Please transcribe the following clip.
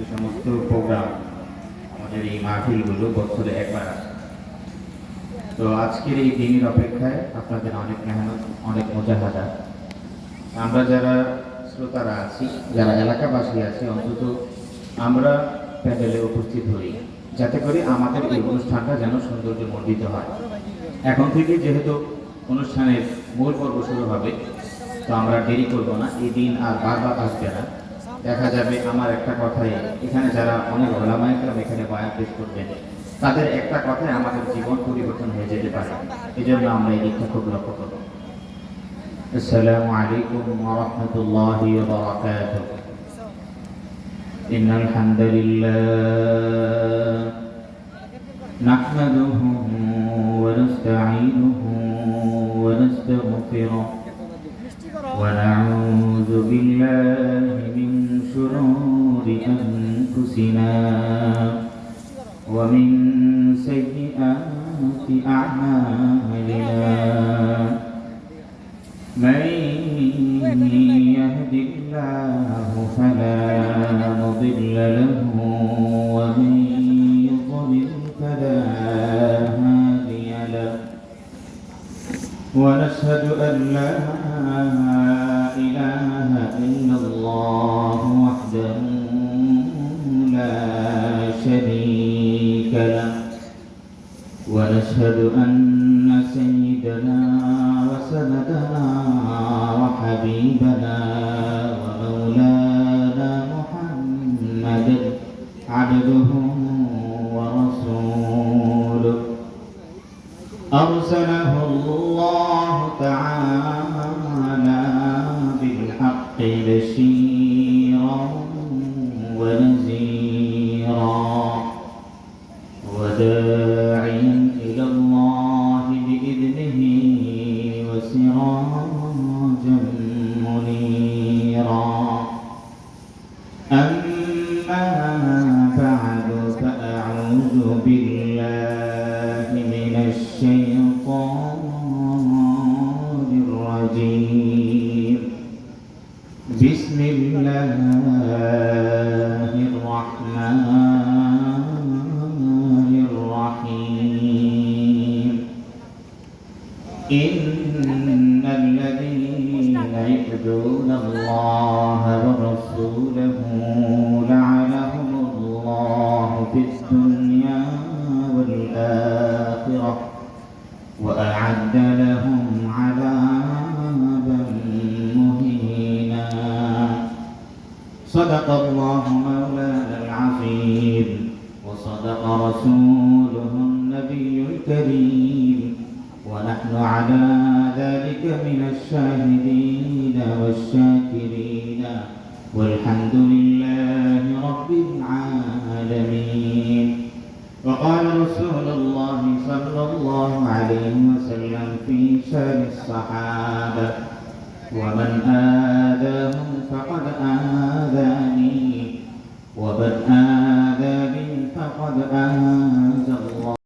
যে সমস্ত প্রোগ্রাম আমাদের এই মাহফিলগুলো বছরে একবার আসে। তো আজকের এই দিনের অপেক্ষায় আপনাদের অনেক মেহনত, অনেক মুজাহাদা। আমরা যারা শ্রোতারা আছি, যারা এলাকাবাসী আছি, অন্তত আমরা প্যান্ডেলে উপস্থিত হই, যাতে করে আমাদের এই অনুষ্ঠানটা যেন সৌন্দর্যমণ্ডিত হয়। এখন থেকে যেহেতু অনুষ্ঠানের মূল পর্ব শুরু হবে, তো আমরা দেরি করব না। এই দিন আর বারবার আসবে না। দেখা যাবে আমার একটা কথায়, এখানে যারা অনেক ওলামায়ে কেরাম এখানে বয়ান পেশ করবেন, তাদের একটা কথায় আমাদের জীবন পরিবর্তন হয়ে যেতে পারে। এই জন্য আমরা এই দিকটা খুব লক্ষ্য করব। আসসালামু আলাইকুম ওয়া রাহমাতুল্লাহি ওয়া বারাকাতুহু। ইন্নাল হামদালিল্লাহ নাহমাদুহু ওয়া নাস্তাঈনুহু ওয়া নাস্তাগফিরুহ ওয়া নাউযু বিল্লাহি মিন শুরুরি আনফুসিনা ওয়া মিন সাইয়্যিআতি আ'মালিনা। من يهد الله فلا مضل له ومن يضلل فلا هادي له ونشهد أن لا إله إلا الله وحده لا شريك له ونشهد أن سيدنا وسندنا وحبيبنا ومولانا محمد عبده ورسوله أرسله الله تعالى بالحق بشيرا ونذيرا وداعيا إلى الله بإذنه وسراجا منيرا. أما بعد فأعوذ بالله من الشيطان الرجيم. بسم الله الرحمن الرحيم. إن الذين يؤذون الله ورسوله لعنهم الله في الدنيا والآخرة وأعد لهم عذابا مهينا. صدق الله مولانا العظيم وصدق رسوله النبي الكريم ونحن على ذلك من الشاهدين والشاكرين والحمد لله رب العالمين. وقال رسول الله صلى الله عليه وسلم في شأن الصحابة: ومن آذاهم فقد آذاني ومن آذاني فقد